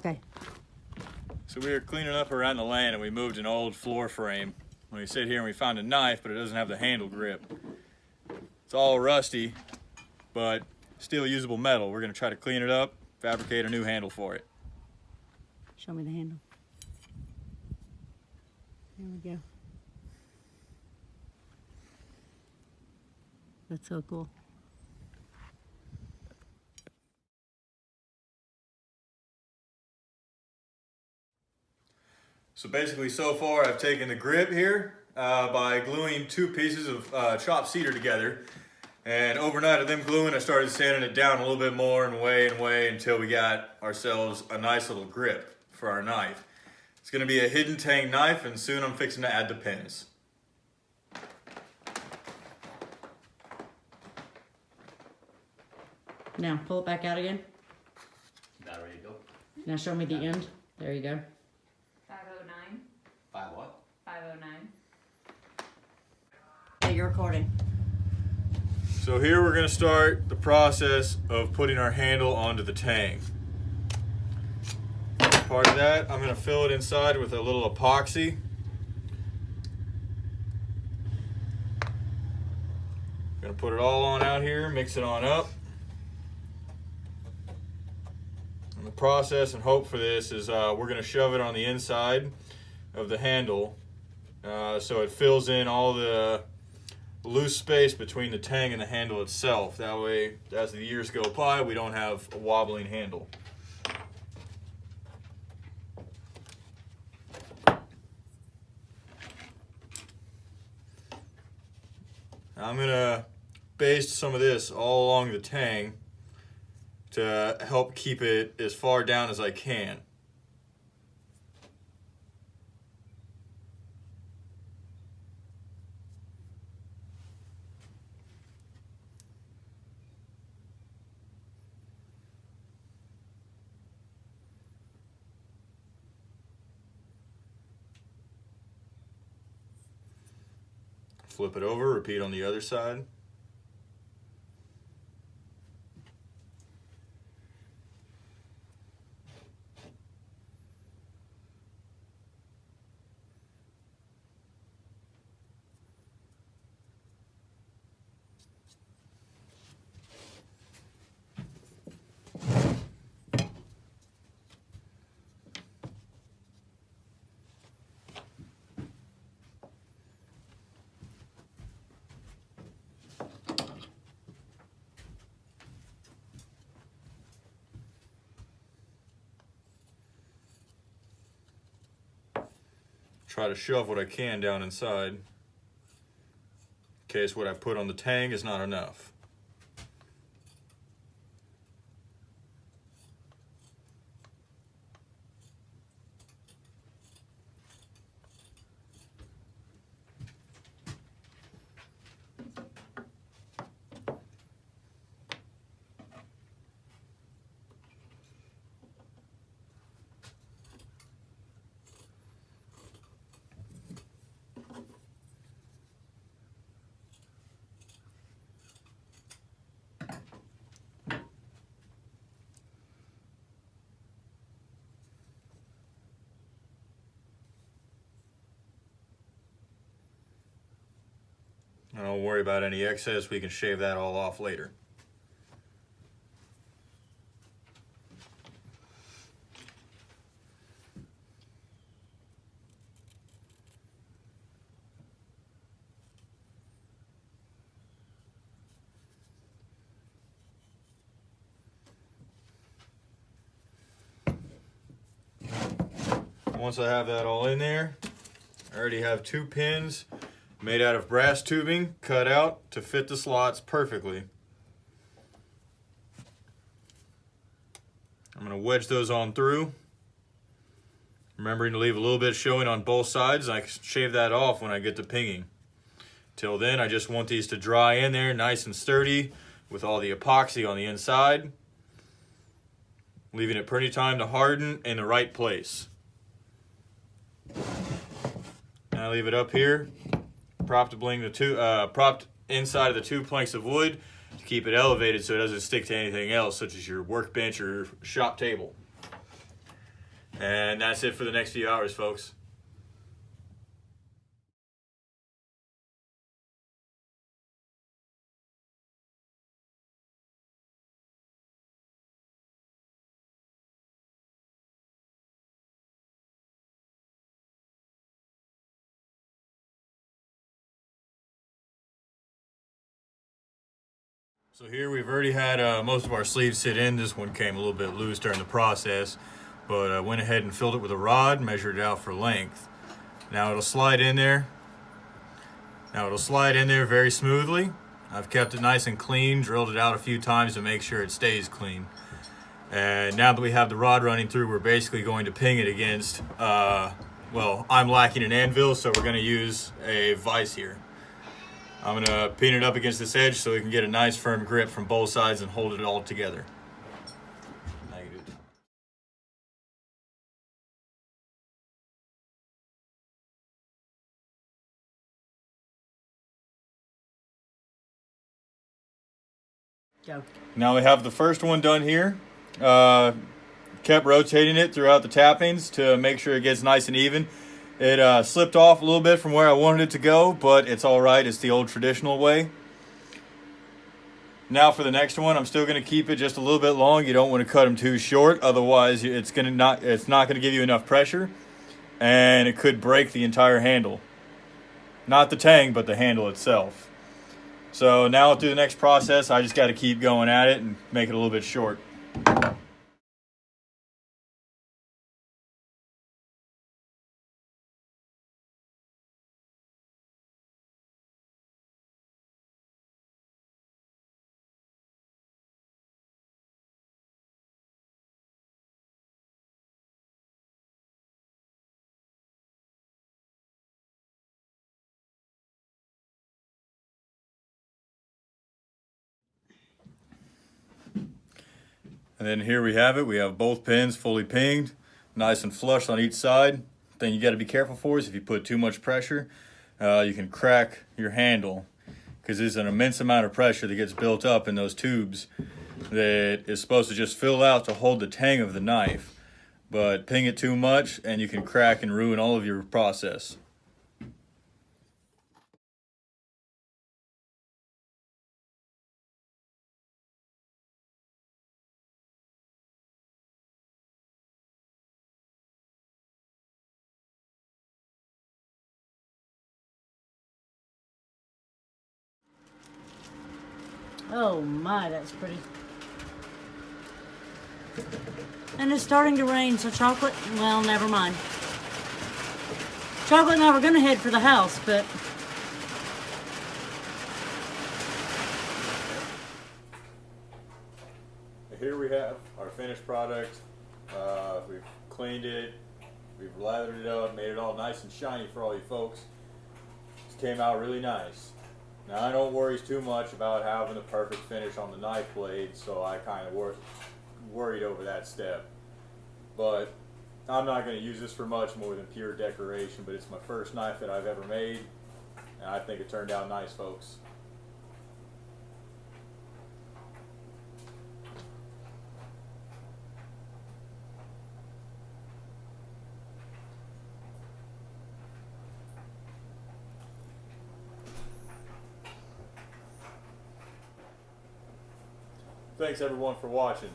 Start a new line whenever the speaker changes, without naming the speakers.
Okay.
So we were cleaning up around the land and we moved an old floor frame. When we sit here and we found a knife, but it doesn't have the handle grip. It's all rusty, but still usable metal. We're gonna try to clean it up, fabricate a new handle for it.
Show me the handle. There we go. That's so cool.
So basically, so far I've taken the grip here by gluing two pieces of chopped cedar together. And overnight of them gluing, I started sanding it down a little bit more and way until we got ourselves a nice little grip for our knife. It's gonna be a hidden tang knife, and soon I'm fixing to add the pins.
Now pull it back out again.
About ready to go.
Now show me the end. There you go.
509.
5 what?
509.
Hey, you're recording.
So here we're gonna start the process of putting our handle onto the tang. Part of that, I'm gonna fill it inside with a little epoxy. Gonna put it all on out here, mix it on up. And the process and hope for this is we're gonna shove it on the inside of the handle so it fills in all the loose space between the tang and the handle itself. That way, as the years go by, we don't have a wobbling handle. I'm gonna baste some of this all along the tang to help keep it as far down as I can. Flip it over, repeat on the other side. Try to shove what I can down inside in case what I put on the tang is not enough. And don't worry about any excess, we can shave that all off later. Once I have that all in there, I already have two pins made out of brass tubing cut out to fit the slots perfectly. I'm going to wedge those on through, remembering to leave a little bit showing on both sides. I can shave that off when I get to pinging. Till then, I just want these to dry in there nice and sturdy with all the epoxy on the inside, leaving it plenty of time to harden in the right place. Now I leave it up here, propped inside of the two planks of wood to keep it elevated so it doesn't stick to anything else, such as your workbench or shop table. And that's it for the next few hours, folks. So here we've already had most of our sleeves sit in. This one came a little bit loose during the process, but I went ahead and filled it with a rod, measured it out for length. Now it'll slide in there. Very smoothly. I've kept it nice and clean, drilled it out a few times to make sure it stays clean. And now that we have the rod running through, we're basically going to ping it against, well, I'm lacking an anvil, so we're going to use a vise here. I'm going to pin it up against this edge so we can get a nice firm grip from both sides and hold it all together.
Go.
Now we have the first one done here. Kept rotating it throughout the tappings to make sure it gets nice and even. It slipped off a little bit from where I wanted it to go, but it's all right. It's the old traditional way. Now for the next one, I'm still going to keep it just a little bit long. You don't want to cut them too short, otherwise it's not going to give you enough pressure, and it could break the entire handle. Not the tang, but the handle itself. So now through the next process, I just got to keep going at it and make it a little bit short. And then here we have it. We have both pins fully pinged, nice and flush on each side. Thing you got to be careful for is if you put too much pressure, you can crack your handle, because there's an immense amount of pressure that gets built up in those tubes that is supposed to just fill out to hold the tang of the knife. But ping it too much and you can crack and ruin all of your process.
Oh my, that's pretty. And it's starting to rain, so Chocolate, well, never mind. Chocolate and I were going to head for the house, but
Here we have our finished product. We've cleaned it, we've lathered it up, made it all nice and shiny for all you folks. It came out really nice. Now I don't worry too much about having the perfect finish on the knife blade, so I kind of worried over that step. But I'm not going to use this for much more than pure decoration, but it's my first knife that I've ever made, and I think it turned out nice, folks. Thanks everyone for watching.